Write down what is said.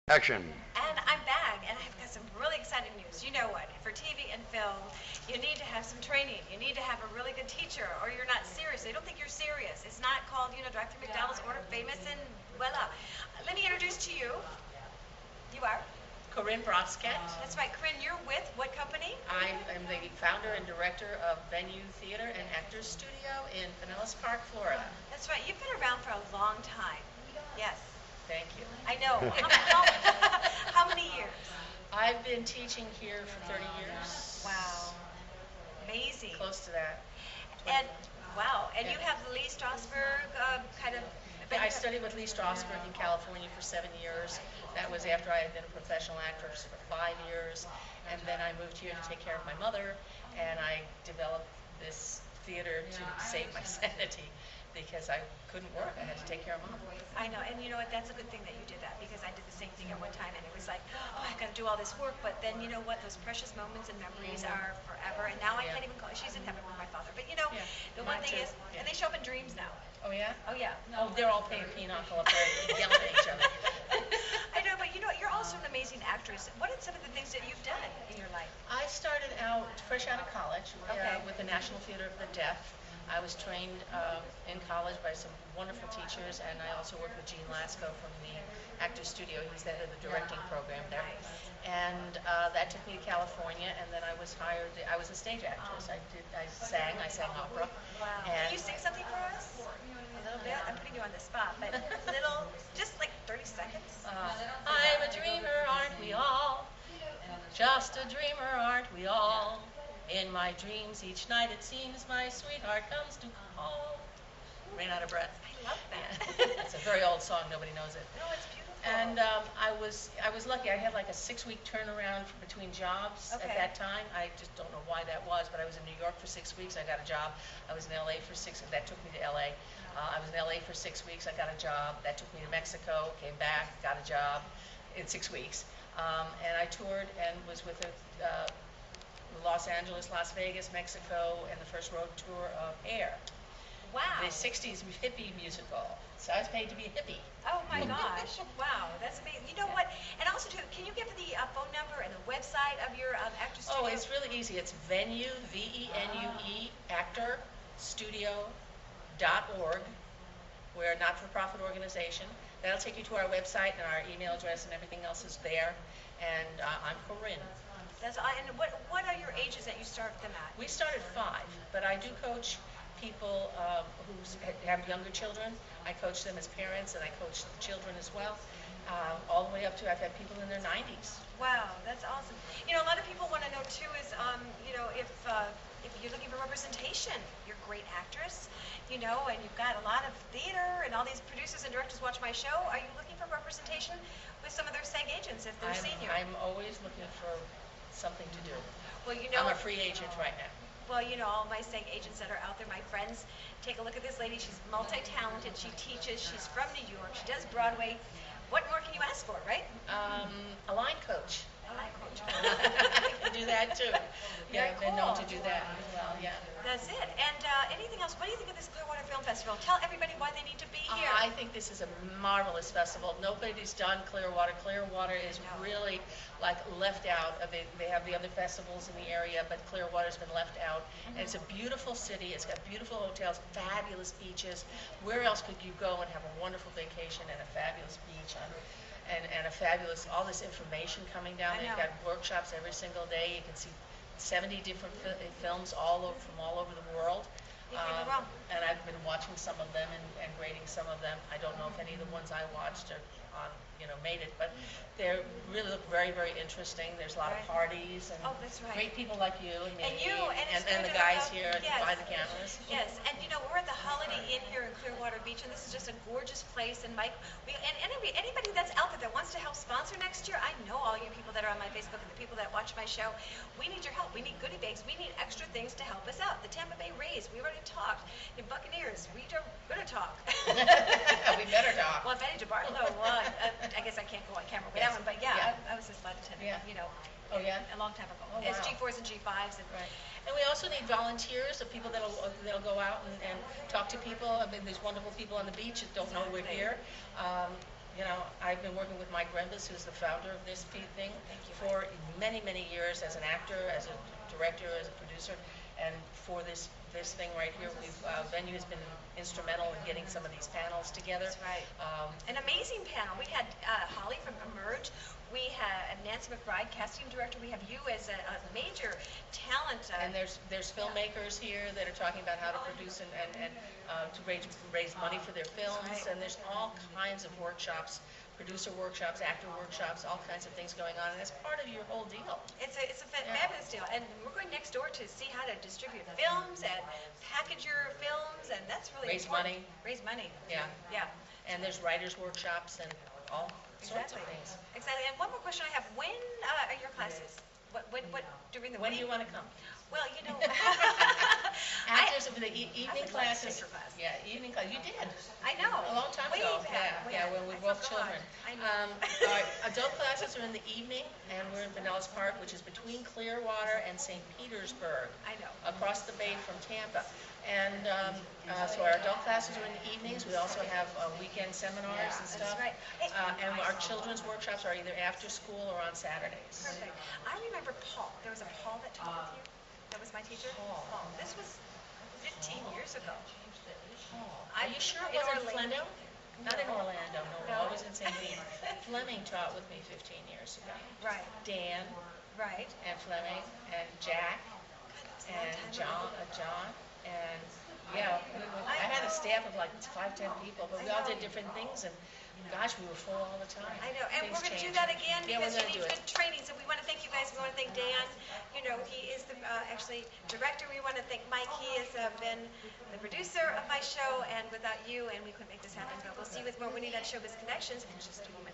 Action. And I'm back, and I've got some really exciting news. You know what? For TV and film, you need to have some training. You need to have a really good teacher, or you're not serious. They don't think you're serious. It's not called, drive through McDonald's, order famous, and voila. Let me introduce to you. You are? Corinne Brosket. That's right. Corinne, you're with what company? I am the founder and director of Venue Theater and Actors Studio in Pinellas Park, Florida. That's right. You've been around for a long time. Yes. Thank you. I know. How many years? I've been teaching here for 30 years. Wow. Amazing. Close to that. And wow. And you have Lee Strasberg kind of. Yeah, I studied with Lee Strasberg in California for 7 years. That was after I had been a professional actress for 5 years. And then I moved here to take care of my mother, and I developed this theater to save my sanity because I couldn't work. I had to take care of Mom. I know, and you know what? That's a good thing that you did that, because I did the same thing at one time, and it was like, oh, I've got to do all this work, but then you know what? Those precious moments and memories are forever, and now I can't even call. She's in heaven with my father, but the one thing is, and they show up in dreams now. Oh yeah? Oh yeah. Oh, they're all paying pinochle up there yelling at each other. I know, but you're also an amazing actress. What are some of the things that you've done in your life? I started out fresh out of college Okay. with the National Theater of the Deaf. I was trained in college by some wonderful teachers, and I also worked with Gene Lasco from the Actors Studio. He's the head of the directing program there. Nice. And that took me to California, and then I was hired. I was a stage actress. I sang opera. Wow. And Can you sing something for us? A little bit? I'm putting you on the spot, but just like 30 seconds. I'm a dreamer, aren't we all? Just a dreamer, aren't we all? In my dreams each night it seems my sweetheart comes to call. Ran out of breath. I love that. Yeah. It's a very old song, nobody knows it. No, it's beautiful. And I was lucky. I had like a 6-week turnaround between jobs Okay. at that time. I just don't know why that was, but I was in New York for 6 weeks. I got a job. I was in LA for 6. That took me to LA. I was in LA for 6 weeks. I got a job. That took me to Mexico. Came back, got a job in 6 weeks, and I toured and was with Los Angeles, Las Vegas, Mexico, and the first road tour of Hair. Wow. The 60s hippie musical. So I was paid to be a hippie. Oh my gosh. Wow. That's amazing. You know what? And also, too, can you give the phone number and the website of your actor studio? Oh, it's really easy. It's Venue, VENUE, actorstudio.org. We're a not-for-profit organization. That'll take you to our website, and our email address and everything else is there. And I'm Corinne. And what are your ages that you start them at? We start at 5, but I do coach people who have younger children. I coach them as parents, and I coach the children as well, all the way up to I've had people in their 90s. Wow, that's awesome. A lot of people want to know too is, if you're looking for representation, you're a great actress, and you've got a lot of theater, and all these producers and directors watch my show. Are you looking for representation with some of their SAG agents if they're senior? I'm always looking for something to do. Well, I'm a free agent right now. Well, all my SAG agents that are out there, my friends, take a look at this lady. She's multi-talented. She teaches. She's from New York. She does Broadway. What more can you ask for, right? A line coach. A line coach. I can do that too. Very I've been known cool. to do that as well, yeah. That's it. And anything else? What do you think of this Clearwater Film Festival? Tell everybody why they need to be here. I think this is a marvelous festival. Nobody's done Clearwater. Clearwater is really like left out. They have the other festivals in the area, but Clearwater's been left out. And it's a beautiful city. It's got beautiful hotels, fabulous beaches. Where else could you go and have a wonderful vacation and a fabulous beach and a fabulous, all this information coming down. They've got workshops every single day. You can see 70 different films from all over the world. And I've been watching some of them and grading some of them. I don't know if any of the ones I watched are on, made it, but they really look very, very interesting. There's a lot of parties and that's right. great people like you and me and the guys here by the cameras. Yes, and we're at the Holiday Inn here in Clearwater Beach, and this is just a gorgeous place. And Mike, anybody that's out there that wants to help sponsor next year, I know all you people that are on my Facebook and the people that watch my show. We need your help. We need goodie bags. We need extra things to help us out. The Tampa Bay Rays, we already talked. The Buccaneers, we are going to talk. We better talk. Well, if Eddie DeBartolo won, I guess I can't go on camera with that one, but I was his flight attendant, Oh, yeah? a long time ago. Oh, As wow. G4s and G5s. Right. And we also need volunteers, of people that'll go out and talk to people. I mean, there's wonderful people on the beach that don't know we're here. I've been working with Mike Rembus, who's the founder of this thing, for many, many years as an actor, as a director, as a producer, and for this thing right here, Venue has been instrumental in getting some of these panels together. That's right. An amazing panel. We had Holly from Emerge. We had Nancy McBride, casting director. We have you as a major talent. And there's filmmakers here that are talking about how to produce and to raise money for their films. Right. And there's all kinds of workshops, producer workshops, actor workshops, all kinds of things going on. And it's part of your whole deal. It's a fabulous deal. And we're going next door to see how to distribute films and package your films, and that's really Raise important. money. Raise money. Yeah. Yeah. And there's writers workshops and all sorts of things. Exactly. And one more question I have: when are your classes? What during the When do week? you want to come? Well, After the evening would like to classes. take your class. Yeah, evening class. You did. I know. A long time Way ago. back. When we were both forgot. children. I know. Our adult classes are in the evening, and we're in Pinellas Park, which is between Clearwater and St. Petersburg. I know. Across the bay from Tampa. And so our adult classes are in the evenings. We also have weekend seminars and stuff. That's right. And our children's workshops are either after school or on Saturdays. Perfect. I remember Paul. There was a Paul that taught with you. That was my teacher. Paul. This was 15 years ago. Are you sure it In wasn't Orlando? Fleming? Not in Orlando, no, No. always in St. Pete. Fleming taught with me 15 years ago. Right. Dan Right. and Fleming and Jack God, that was a long and time ago. John and I had a staff of like 5, 10 people, but we all did different things, and gosh, we were full all the time. I know, and Things we're going to do changed. that again Yeah, we're because gonna you do need it. good training. So we want to thank you guys. We want to thank Dan. He is the actually director. We want to thank Mike. He has been the producer of my show, and without you, and we couldn't make this happen. But we'll see you with more Winning at Showbiz Connections in just a moment.